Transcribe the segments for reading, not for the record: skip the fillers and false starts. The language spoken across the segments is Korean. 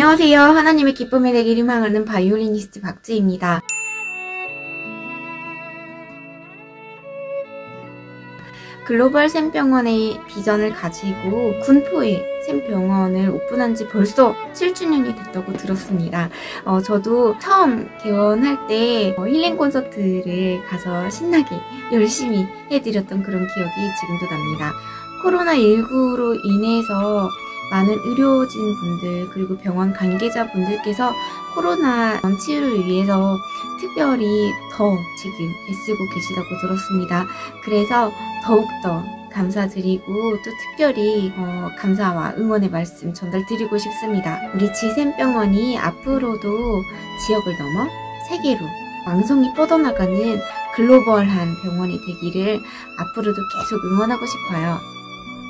안녕하세요. 하나님의 기쁨이 되길 희망하는 바이올리니스트 박지입니다. 글로벌 샘병원의 비전을 가지고 군포에 샘병원을 오픈한 지 벌써 7주년이 됐다고 들었습니다. 저도 처음 개원할 때 힐링 콘서트를 가서 신나게 열심히 해드렸던 그런 기억이 지금도 납니다. 코로나19로 인해서 많은 의료진 분들 그리고 병원 관계자분들께서 코로나 치유를 위해서 특별히 더 지금 애쓰고 계시다고 들었습니다. 그래서 더욱더 감사드리고 또 특별히 감사와 응원의 말씀 전달드리고 싶습니다. 우리 지샘병원이 앞으로도 지역을 넘어 세계로 왕성히 뻗어나가는 글로벌한 병원이 되기를 앞으로도 계속 응원하고 싶어요.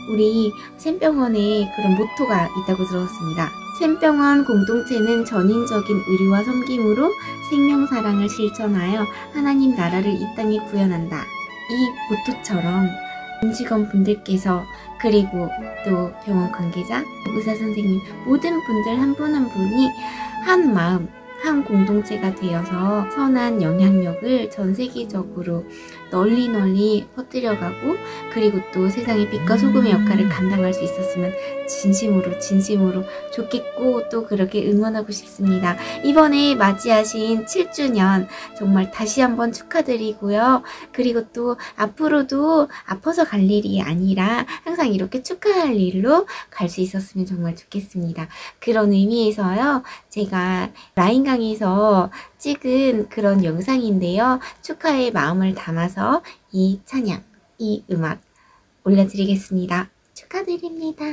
우리 샘병원에 그런 모토가 있다고 들었습니다. 샘병원 공동체는 전인적인 의료와 섬김으로 생명사랑을 실천하여 하나님 나라를 이 땅에 구현한다. 이 모토처럼 임직원분들께서 그리고 또 병원 관계자, 의사선생님 모든 분들 한 분 한 분이 한 마음, 한 공동체가 되어서 선한 영향력을 전 세계적으로 널리 퍼뜨려가고 그리고 또 세상의 빛과 소금의 역할을 감당할 수 있었으면 진심으로 좋겠고 또 그렇게 응원하고 싶습니다. 이번에 맞이하신 7주년 정말 다시 한번 축하드리고요. 그리고 또 앞으로도 아파서 갈 일이 아니라 항상 이렇게 축하할 일로 갈 수 있었으면 정말 좋겠습니다. 그런 의미에서요. 제가 라인 강의에서 찍은 그런 영상인데요. 축하의 마음을 담아서 이 찬양, 이 음악 올려드리겠습니다. 축하드립니다.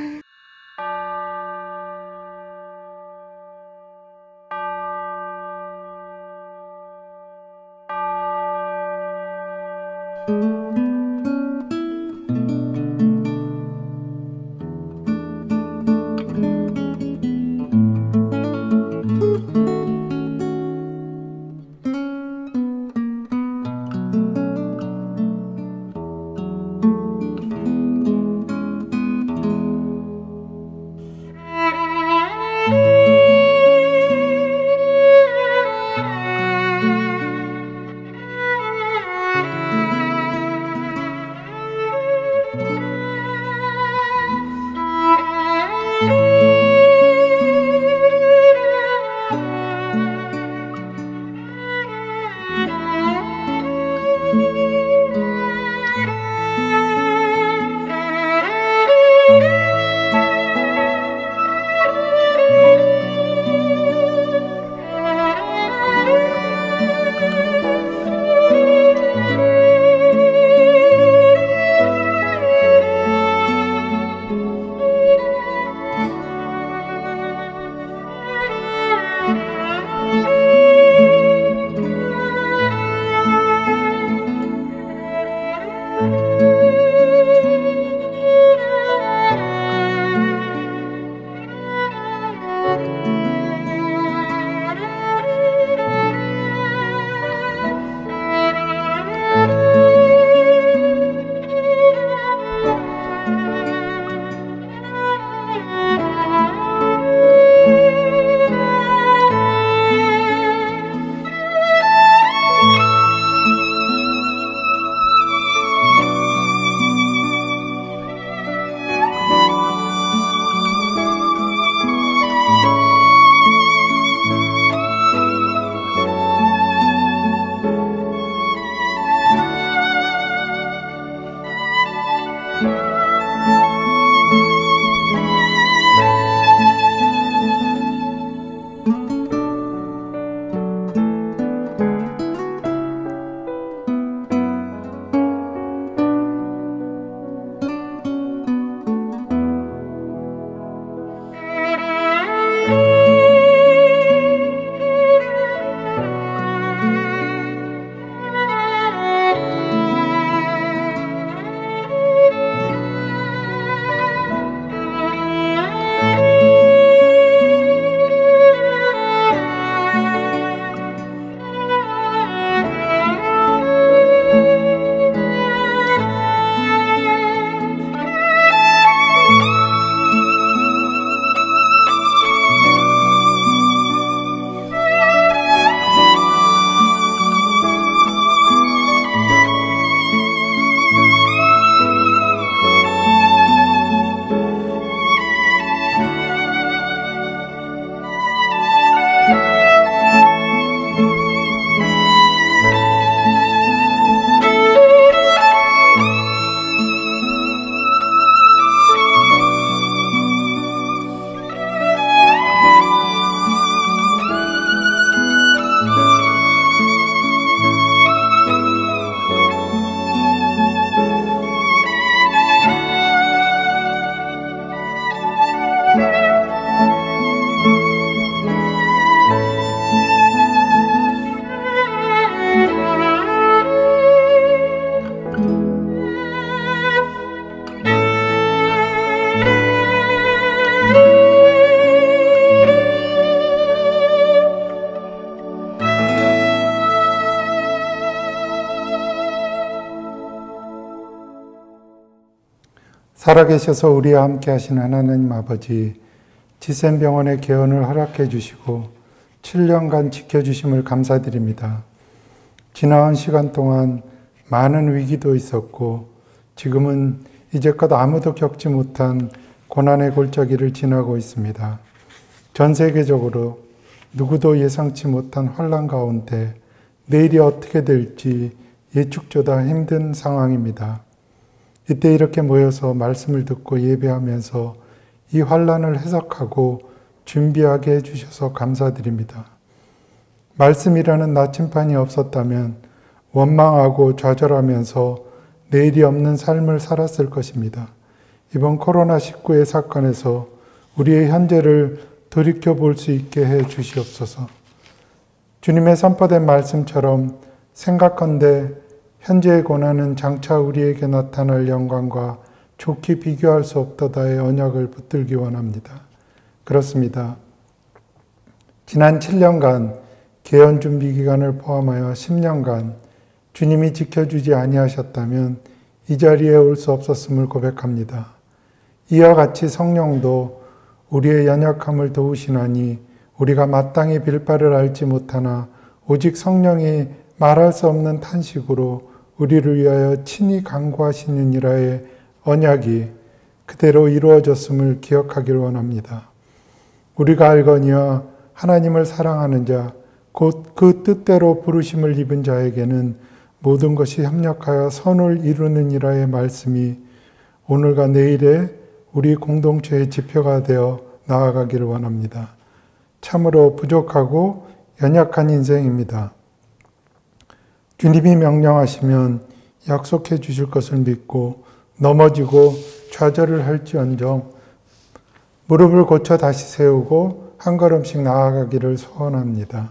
살아계셔서 우리와 함께 하신 하나님 아버지, 지센병원의 개원을 허락해 주시고 7년간 지켜주심을 감사드립니다. 지나온 시간 동안 많은 위기도 있었고 지금은 이제껏 아무도 겪지 못한 고난의 골짜기를 지나고 있습니다. 전 세계적으로 누구도 예상치 못한 환난 가운데 내일이 어떻게 될지 예측조차 힘든 상황입니다. 이때 이렇게 모여서 말씀을 듣고 예배하면서 이 환난을 해석하고 준비하게 해주셔서 감사드립니다. 말씀이라는 나침판이 없었다면 원망하고 좌절하면서 내일이 없는 삶을 살았을 것입니다. 이번 코로나19의 사건에서 우리의 현재를 돌이켜볼 수 있게 해 주시옵소서. 주님의 선포된 말씀처럼 생각한데 현재의 고난은 장차 우리에게 나타날 영광과 좋게 비교할 수 없도다의 언약을 붙들기 원합니다. 그렇습니다. 지난 7년간 개헌 준비 기간을 포함하여 10년간 주님이 지켜주지 아니하셨다면 이 자리에 올 수 없었음을 고백합니다. 이와 같이 성령도 우리의 연약함을 도우시나니 우리가 마땅히 빌 바를 알지 못하나 오직 성령이 말할 수 없는 탄식으로 우리를 위하여 친히 간구하시느니라의 언약이 그대로 이루어졌음을 기억하기를 원합니다. 우리가 알거니와 하나님을 사랑하는 자, 곧 그 뜻대로 부르심을 입은 자에게는 모든 것이 협력하여 선을 이루느니라의 말씀이 오늘과 내일의 우리 공동체의 지표가 되어 나아가기를 원합니다. 참으로 부족하고 연약한 인생입니다. 주님이 명령하시면 약속해 주실 것을 믿고 넘어지고 좌절을 할지언정 무릎을 고쳐 다시 세우고 한 걸음씩 나아가기를 소원합니다.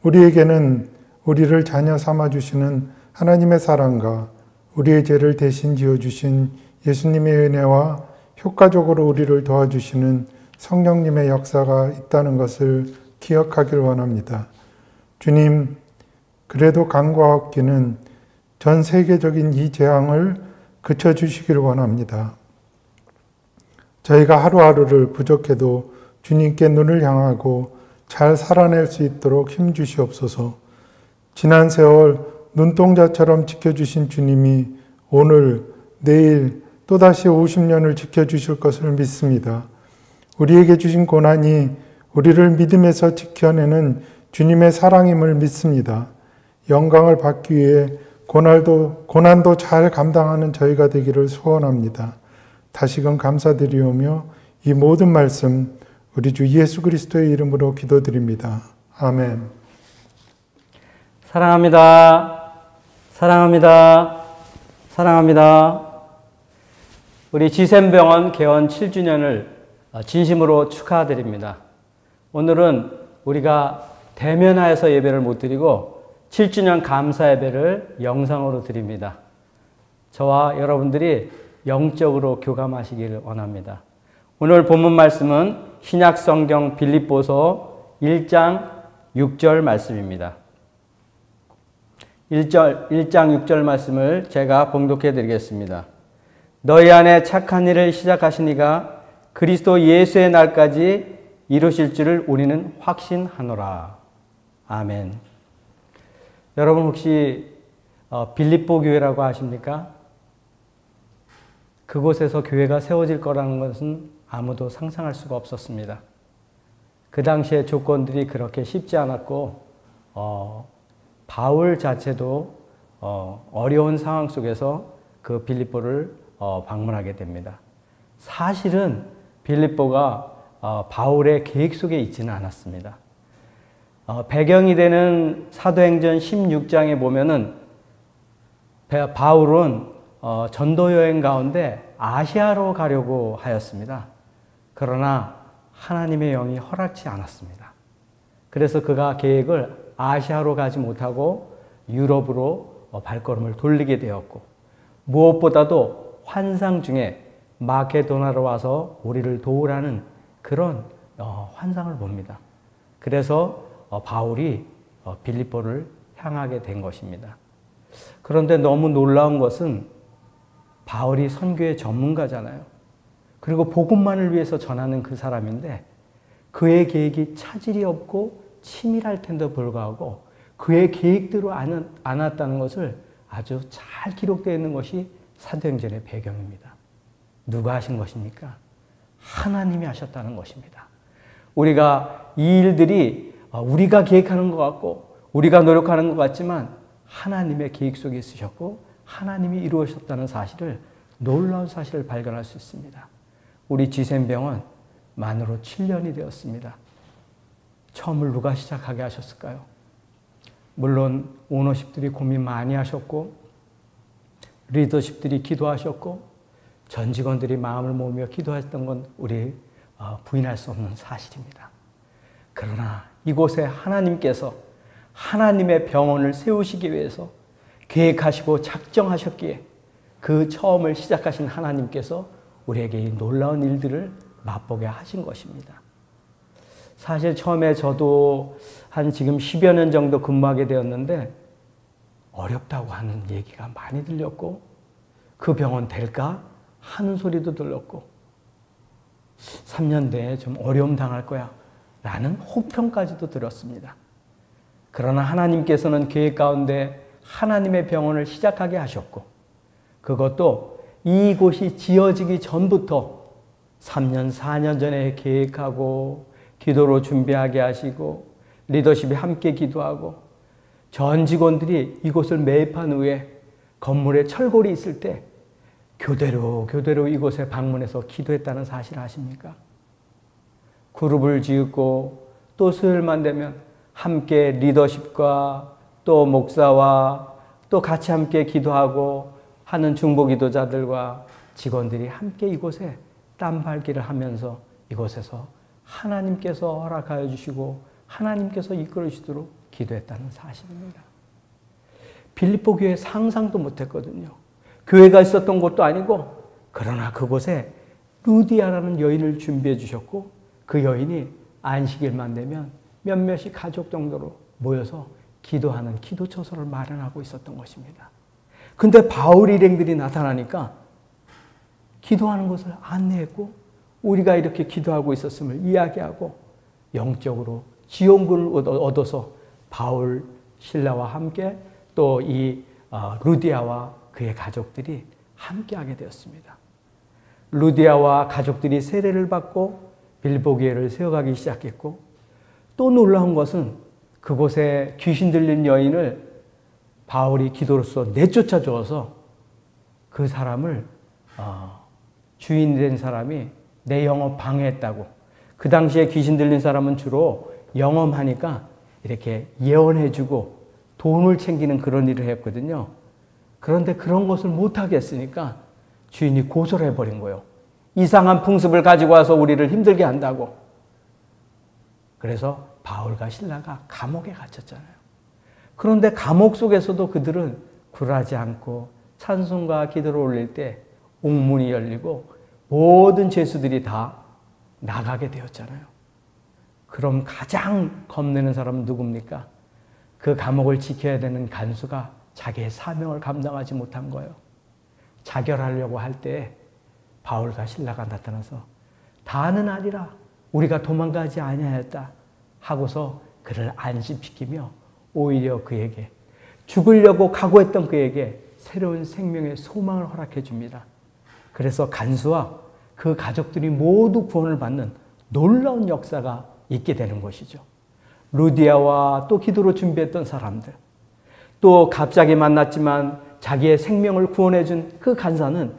우리에게는 우리를 자녀 삼아주시는 하나님의 사랑과 우리의 죄를 대신 지어주신 예수님의 은혜와 효과적으로 우리를 도와주시는 성령님의 역사가 있다는 것을 기억하길 원합니다. 주님, 그래도 간과하옵기는 전 세계적인 이 재앙을 그쳐주시길 원합니다. 저희가 하루하루를 부족해도 주님께 눈을 향하고 잘 살아낼 수 있도록 힘주시옵소서. 지난 세월 눈동자처럼 지켜주신 주님이 오늘, 내일 또다시 50년을 지켜주실 것을 믿습니다. 우리에게 주신 고난이 우리를 믿음에서 지켜내는 주님의 사랑임을 믿습니다. 영광을 받기 위해 고난도 잘 감당하는 저희가 되기를 소원합니다. 다시금 감사드리오며 이 모든 말씀 우리 주 예수 그리스도의 이름으로 기도드립니다. 아멘. 사랑합니다. 사랑합니다. 사랑합니다. 우리 지센병원 개원 7주년을 진심으로 축하드립니다. 오늘은 우리가 대면하여서 예배를 못 드리고 7주년 감사 예배를 영상으로 드립니다. 저와 여러분들이 영적으로 교감하시기를 원합니다. 오늘 본문 말씀은 신약성경 빌립보서 1장 6절 말씀입니다. 1장 6절 말씀을 제가 봉독해 드리겠습니다. 너희 안에 착한 일을 시작하신 이가 그리스도 예수의 날까지 이루실 줄을 우리는 확신하노라. 아멘. 여러분 혹시 빌립보 교회라고 아십니까? 그곳에서 교회가 세워질 거라는 것은 아무도 상상할 수가 없었습니다. 그 당시의 조건들이 그렇게 쉽지 않았고 바울 자체도 어려운 상황 속에서 그 빌립보를 방문하게 됩니다. 사실은 빌립보가 바울의 계획 속에 있지는 않았습니다. 배경이 되는 사도행전 16장에 보면은 바울은 전도 여행 가운데 아시아로 가려고 하였습니다. 그러나 하나님의 영이 허락치 않았습니다. 그래서 그가 계획을 아시아로 가지 못하고 유럽으로 발걸음을 돌리게 되었고 무엇보다도 환상 중에 마케도나로 와서 우리를 도우라는 그런 환상을 봅니다. 그래서 바울이 빌립보를 향하게 된 것입니다. 그런데 너무 놀라운 것은 바울이 선교의 전문가잖아요. 그리고 복음만을 위해서 전하는 그 사람인데 그의 계획이 차질이 없고 치밀할 텐데도 불구하고 그의 계획대로 안 왔다는 것을 아주 잘 기록되어 있는 것이 사도행전의 배경입니다. 누가 하신 것입니까? 하나님이 하셨다는 것입니다. 우리가 이 일들이 우리가 계획하는 것 같고 우리가 노력하는 것 같지만 하나님의 계획 속에 있으셨고 하나님이 이루셨다는 사실을, 놀라운 사실을 발견할 수 있습니다. 우리 지샘병원 만으로 7년이 되었습니다. 처음을 누가 시작하게 하셨을까요? 물론 오너십들이 고민 많이 하셨고 리더십들이 기도하셨고 전 직원들이 마음을 모으며 기도했던 건 우리 부인할 수 없는 사실입니다. 그러나 이곳에 하나님께서 하나님의 병원을 세우시기 위해서 계획하시고 작정하셨기에 그 처음을 시작하신 하나님께서 우리에게 이 놀라운 일들을 맛보게 하신 것입니다. 사실 처음에 저도 한 지금 10여 년 정도 근무하게 되었는데 어렵다고 하는 얘기가 많이 들렸고 그 병원 될까 하는 소리도 들렸고 3년 내에 좀 어려움 당할 거야 라는 혹평까지도 들었습니다. 그러나 하나님께서는 계획 가운데 하나님의 병원을 시작하게 하셨고 그것도 이곳이 지어지기 전부터 3년, 4년 전에 계획하고 기도로 준비하게 하시고 리더십이 함께 기도하고 전 직원들이 이곳을 매입한 후에 건물에 철골이 있을 때 교대로 이곳에 방문해서 기도했다는 사실 아십니까? 그룹을 지었고 또 수요일만 되면 함께 리더십과 또 목사와 또 같이 함께 기도하고 하는 중보기도자들과 직원들이 함께 이곳에 땀발기를 하면서 이곳에서 하나님께서 허락하여 주시고 하나님께서 이끌어 주시도록 기도했다는 사실입니다. 빌립보 교회 상상도 못했거든요. 교회가 있었던 곳도 아니고 그러나 그곳에 루디아라는 여인을 준비해 주셨고 그 여인이 안식일만 되면 몇몇이 가족 정도로 모여서 기도하는 기도처소를 마련하고 있었던 것입니다. 근데 바울 일행들이 나타나니까 기도하는 것을 안내했고 우리가 이렇게 기도하고 있었음을 이야기하고 영적으로 지원군을 얻어서 바울, 실라와 함께 또 이 루디아와 그의 가족들이 함께하게 되었습니다. 루디아와 가족들이 세례를 받고 빌립보 교회를 세워가기 시작했고 또 놀라운 것은 그곳에 귀신 들린 여인을 바울이 기도로서 내쫓아 주어서 그 사람을 주인 된 사람이 내 영업 방해했다고. 그 당시에 귀신 들린 사람은 주로 영업하니까 이렇게 예언해주고 돈을 챙기는 그런 일을 했거든요. 그런데 그런 것을 못하게 했으니까 주인이 고소를 해버린 거예요. 이상한 풍습을 가지고 와서 우리를 힘들게 한다고. 그래서 바울과 실라가 감옥에 갇혔잖아요. 그런데 감옥 속에서도 그들은 굴하지 않고 찬송과 기도를 올릴 때 옥문이 열리고 모든 죄수들이 다 나가게 되었잖아요. 그럼 가장 겁내는 사람은 누굽니까? 그 감옥을 지켜야 되는 간수가 자기의 사명을 감당하지 못한 거예요. 자결하려고 할 때 바울과 실라가 나타나서 다는 아니라 우리가 도망가지 아니하였다 하고서 그를 안심시키며 오히려 그에게 죽으려고 각오했던 그에게 새로운 생명의 소망을 허락해 줍니다. 그래서 간수와 그 가족들이 모두 구원을 받는 놀라운 역사가 있게 되는 것이죠. 루디아와 또 기도로 준비했던 사람들, 또 갑자기 만났지만 자기의 생명을 구원해 준 그 간수는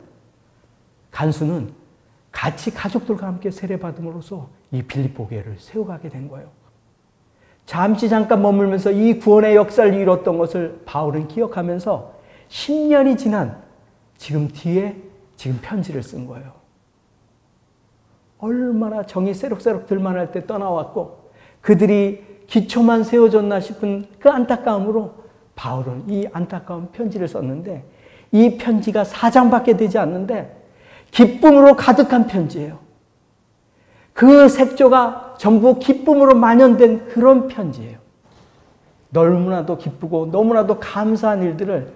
같이 가족들과 함께 세례받음으로써 이 빌립보 교회를 세워가게 된 거예요. 잠깐 머물면서 이 구원의 역사를 이뤘던 것을 바울은 기억하면서 10년이 지난 지금 뒤에 지금 편지를 쓴 거예요. 얼마나 정이 새록새록 들만할 때 떠나왔고 그들이 기초만 세워졌나 싶은 그 안타까움으로 바울은 이 안타까운 편지를 썼는데 이 편지가 4장밖에 되지 않는데 기쁨으로 가득한 편지예요. 그 색조가 전부 기쁨으로 만연된 그런 편지예요. 너무나도 기쁘고 너무나도 감사한 일들을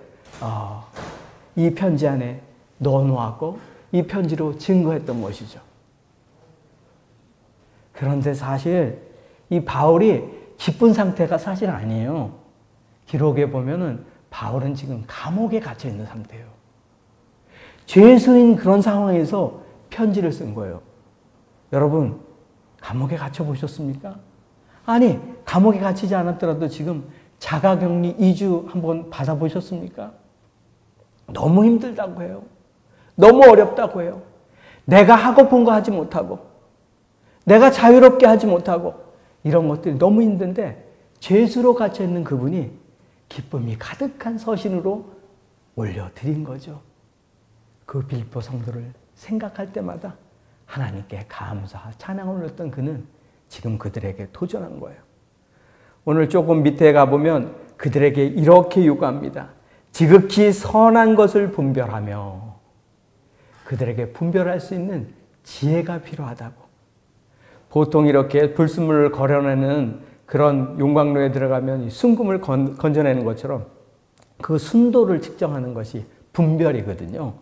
이 편지 안에 논하고 이 편지로 증거했던 것이죠. 그런데 사실 이 바울이 기쁜 상태가 사실 아니에요. 기록에 보면은 바울은 지금 감옥에 갇혀 있는 상태예요. 죄수인 그런 상황에서 편지를 쓴 거예요. 여러분, 감옥에 갇혀 보셨습니까? 아니, 감옥에 갇히지 않았더라도 지금 자가격리 2주 한번 받아보셨습니까? 너무 힘들다고 해요. 너무 어렵다고 해요. 내가 하고픈 거 하지 못하고, 내가 자유롭게 하지 못하고, 이런 것들이 너무 힘든데 죄수로 갇혀 있는 그분이 기쁨이 가득한 서신으로 올려드린 거죠. 그 빌립보 성도를 생각할 때마다 하나님께 감사와 찬양을 올렸던 그는 지금 그들에게 도전한 거예요. 오늘 조금 밑에 가보면 그들에게 이렇게 요구합니다. 지극히 선한 것을 분별하며, 그들에게 분별할 수 있는 지혜가 필요하다고. 보통 이렇게 불순물을 걸어내는 그런 용광로에 들어가면 순금을 건져내는 것처럼 그 순도를 측정하는 것이 분별이거든요.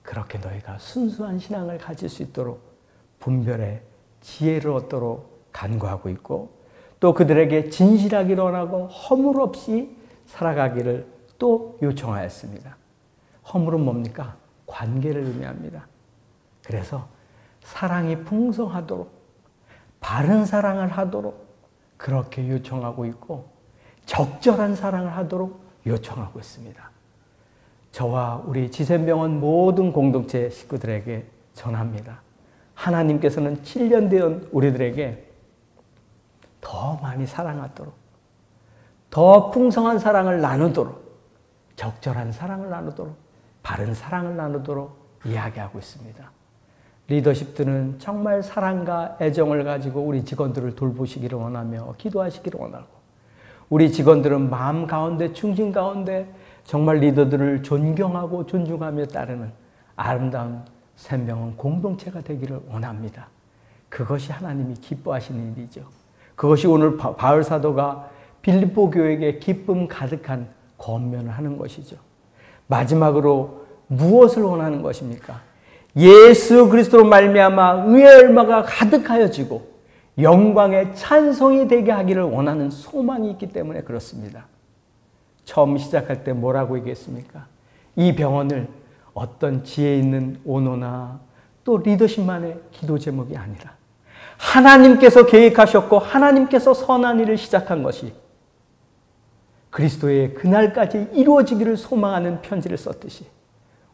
그렇게 너희가 순수한 신앙을 가질 수 있도록 분별의 지혜를 얻도록 간구하고 있고, 또 그들에게 진실하기를 원하고 허물 없이 살아가기를 또 요청하였습니다. 허물은 뭡니까? 관계를 의미합니다. 그래서 사랑이 풍성하도록, 바른 사랑을 하도록 그렇게 요청하고 있고, 적절한 사랑을 하도록 요청하고 있습니다. 저와 우리 지샘병원 모든 공동체 식구들에게 전합니다. 하나님께서는 7년 된 우리들에게 더 많이 사랑하도록, 더 풍성한 사랑을 나누도록, 적절한 사랑을 나누도록, 바른 사랑을 나누도록 이야기하고 있습니다. 리더십들은 정말 사랑과 애정을 가지고 우리 직원들을 돌보시기를 원하며 기도하시기를 원하고, 우리 직원들은 마음 가운데, 중심 가운데 정말 리더들을 존경하고 존중하며 따르는 아름다운 샘병원 공동체가 되기를 원합니다. 그것이 하나님이 기뻐하시는 일이죠. 그것이 오늘 바울 사도가 빌립보 교회에게 기쁨 가득한 권면을 하는 것이죠. 마지막으로 무엇을 원하는 것입니까? 예수 그리스도로 말미암아 의의 얼마가 가득하여지고 영광의 찬송이 되게 하기를 원하는 소망이 있기 때문에 그렇습니다. 처음 시작할 때 뭐라고 얘기했습니까? 이 병원을 어떤 지혜 있는 오너나 또 리더십만의 기도 제목이 아니라 하나님께서 계획하셨고 하나님께서 선한 일을 시작한 것이 그리스도의 그날까지 이루어지기를 소망하는 편지를 썼듯이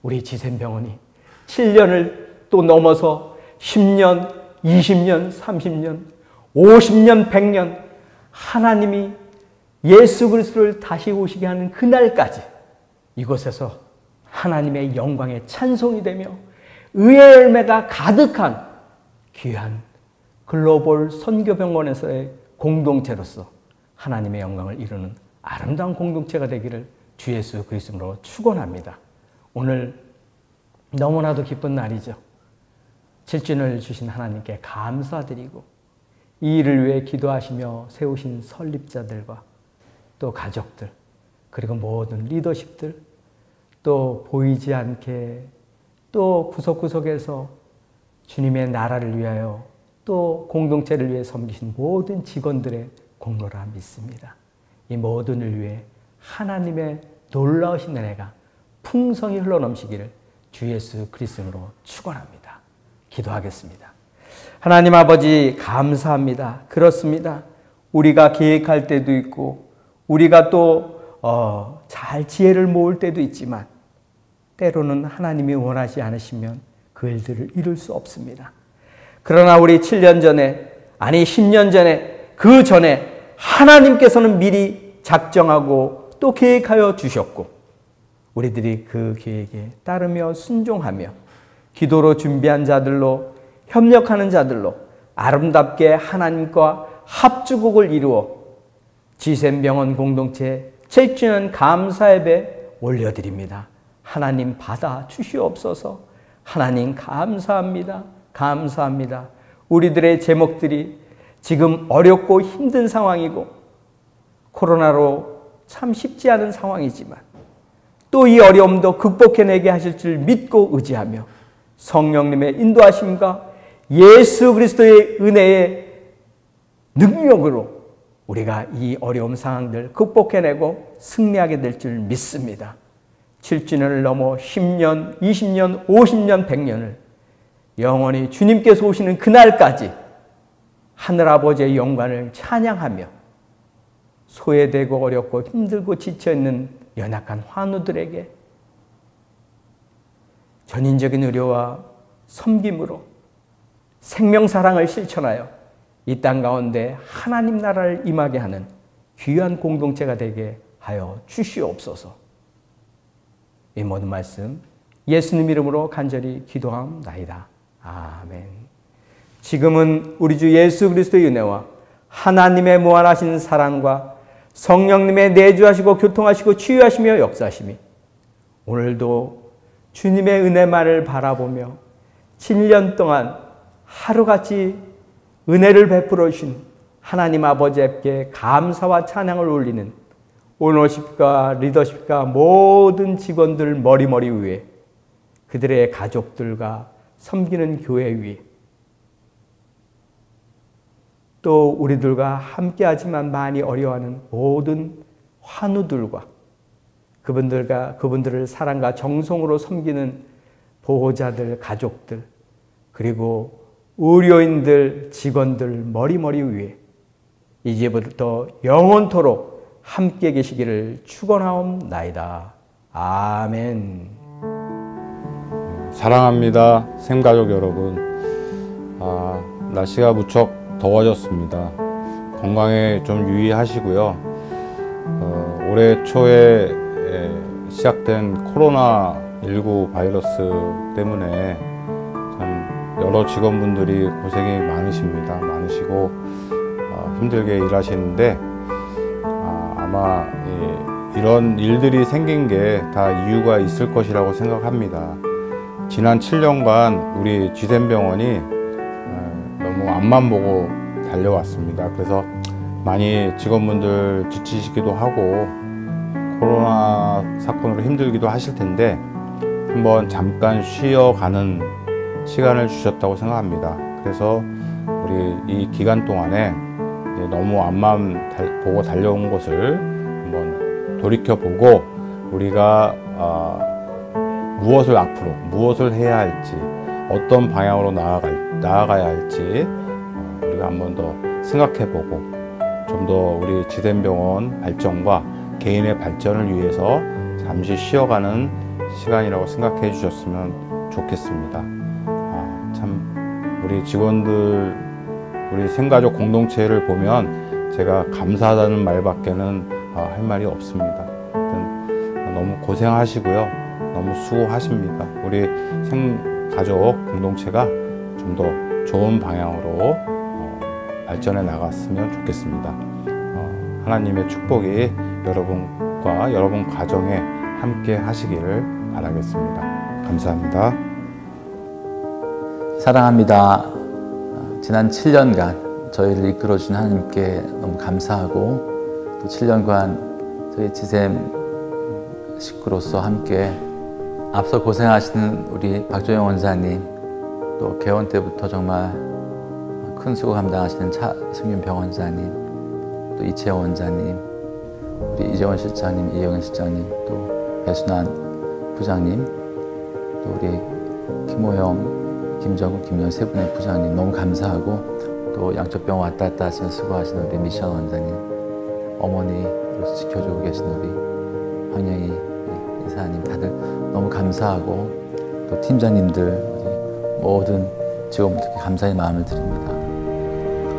우리 지샘병원이 7년을 또 넘어서 10년, 20년, 30년, 50년, 100년 하나님이 예수 그리스도를 다시 오시게 하는 그날까지 이곳에서 하나님의 영광의 찬송이 되며 의의 열매가 가득한 귀한 글로벌 선교병원에서의 공동체로서 하나님의 영광을 이루는 아름다운 공동체가 되기를 주 예수 그리스도로 축원합니다. 오늘 너무나도 기쁜 날이죠. 7주년을 주신 하나님께 감사드리고 이 일을 위해 기도하시며 세우신 설립자들과 또 가족들, 그리고 모든 리더십들, 또 보이지 않게 또 구석구석에서 주님의 나라를 위하여 또 공동체를 위해 섬기신 모든 직원들의 공로라 믿습니다. 이 모든을 위해 하나님의 놀라우신 은혜가 풍성히 흘러넘치기를 주 예수 그리스도로 축원합니다. 기도하겠습니다. 하나님 아버지 감사합니다. 그렇습니다. 우리가 계획할 때도 있고 우리가 또 잘 지혜를 모을 때도 있지만 때로는 하나님이 원하지 않으시면 그 일들을 이룰 수 없습니다. 그러나 우리 7년 전에, 아니 10년 전에, 그 전에 하나님께서는 미리 작정하고 또 계획하여 주셨고 우리들이 그 계획에 따르며 순종하며 기도로 준비한 자들로, 협력하는 자들로 아름답게 하나님과 합주곡을 이루어 지샘병원 공동체 7주년 감사 예배 올려드립니다. 하나님 받아 주시옵소서. 하나님 감사합니다. 감사합니다. 우리들의 제목들이 지금 어렵고 힘든 상황이고 코로나로 참 쉽지 않은 상황이지만 또 이 어려움도 극복해내게 하실 줄 믿고 의지하며 성령님의 인도하심과 예수 그리스도의 은혜의 능력으로 우리가 이 어려운 상황들 극복해내고 승리하게 될 줄 믿습니다. 7주년을 넘어 10년, 20년, 50년, 100년을 영원히 주님께서 오시는 그날까지 하늘아버지의 영광을 찬양하며 소외되고 어렵고 힘들고 지쳐있는 연약한 환우들에게 전인적인 의료와 섬김으로 생명사랑을 실천하여 이 땅 가운데 하나님 나라를 임하게 하는 귀한 공동체가 되게 하여 주시옵소서. 이 모든 말씀 예수님 이름으로 간절히 기도하옵나이다. 아멘. 지금은 우리 주 예수 그리스도의 은혜와 하나님의 무한하신 사랑과 성령님의 내주하시고 교통하시고 치유하시며 역사하심이 오늘도 주님의 은혜만을 바라보며 7년 동안 하루같이 은혜를 베풀어 주신 하나님 아버지께 감사와 찬양을 올리는 오너십과 리더십과 모든 직원들 머리머리 위에 그들의 가족들과 섬기는 교회 위에 또 우리들과 함께하지만 많이 어려워하는 모든 환우들과 그분들을 사랑과 정성으로 섬기는 보호자들, 가족들, 그리고 의료인들, 직원들 머리머리 위에 이제부터 영원토록 함께 계시기를 축원하옵나이다. 아멘. 사랑합니다, 샘가족 여러분. 날씨가 무척 더워졌습니다. 건강에 좀 유의하시고요. 올해 초에 시작된 코로나19 바이러스 때문에 참 여러 직원분들이 고생이 많으시고 힘들게 일하시는데 아마 이런 일들이 생긴 게 다 이유가 있을 것이라고 생각합니다. 지난 7년간 우리 GSM병원이 너무 앞만 보고 달려왔습니다. 그래서 많이 직원분들 지치시기도 하고 코로나 사건으로 힘들기도 하실 텐데 한번 잠깐 쉬어가는 시간을 주셨다고 생각합니다. 그래서 우리 이 기간 동안에 이제 너무 앞만 보고 달려온 것을 한번 돌이켜보고 우리가 무엇을 해야 할지, 어떤 방향으로 나아가야 할지 우리가 한번 더 생각해보고 좀 더 우리 GSM병원 발전과 개인의 발전을 위해서 잠시 쉬어가는 시간이라고 생각해 주셨으면 좋겠습니다. 참 우리 직원들, 우리 샘가족 공동체를 보면 제가 감사하다는 말밖에는 할 말이 없습니다. 너무 고생하시고요. 너무 수고하십니다. 우리 샘가족 공동체가 좀 더 좋은 방향으로 발전해 나갔으면 좋겠습니다. 하나님의 축복이 여러분과 여러분 가정에 함께 하시기를 바라겠습니다. 감사합니다. 사랑합니다. 지난 7년간 저희를 이끌어준 하나님께 너무 감사하고 또 7년간 저희 GSM 식구로서 함께 앞서 고생하시는 우리 박조영 원사님, 또 개원 때부터 정말 큰 수고 감당하시는 차승윤 병원사님, 또 이채원 원장님, 우리 이재원 실장님, 이영현 실장님, 또 배순환 부장님, 또 우리 김호영, 김정국, 김영 세 분의 부장님 너무 감사하고, 또 양쪽병원 왔다 갔다 하시는 수고하시는 우리 미션 원장님, 어머니로서 지켜주고 계신 우리 황영희 이사님 다들 너무 감사하고, 또 팀장님들 모든 직원분들께 감사의 마음을 드립니다.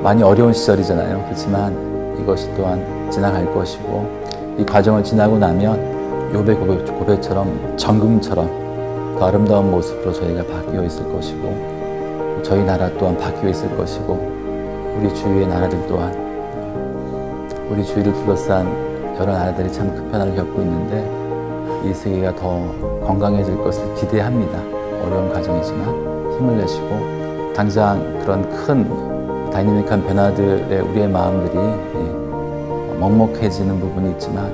많이 어려운 시절이잖아요. 그렇지만 이것이 또한 지나갈 것이고, 이 과정을 지나고 나면 욥의 고백처럼 정금처럼 더 아름다운 모습으로 저희가 바뀌어 있을 것이고, 저희 나라 또한 바뀌어 있을 것이고, 우리 주위의 나라들 또한, 우리 주위를 둘러싼 여러 나라들이 참 큰 변화를 겪고 있는데 이 세계가 더 건강해질 것을 기대합니다. 어려운 과정이지만 힘을 내시고, 당장 그런 큰 다이내믹한 변화들에 우리의 마음들이 먹먹해지는 부분이 있지만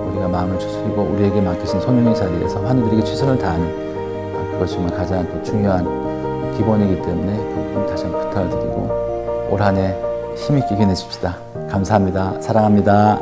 우리가 우리가 마음을 추스리고 우리에게 맡기신 소명의 자리에서 환우들에게 최선을 다하는 그것이 정말 가장 또 중요한 기본이기 때문에 그 부분 다시 한번 부탁을 드리고 올 한 해 힘있게 견내십시다. 감사합니다. 사랑합니다.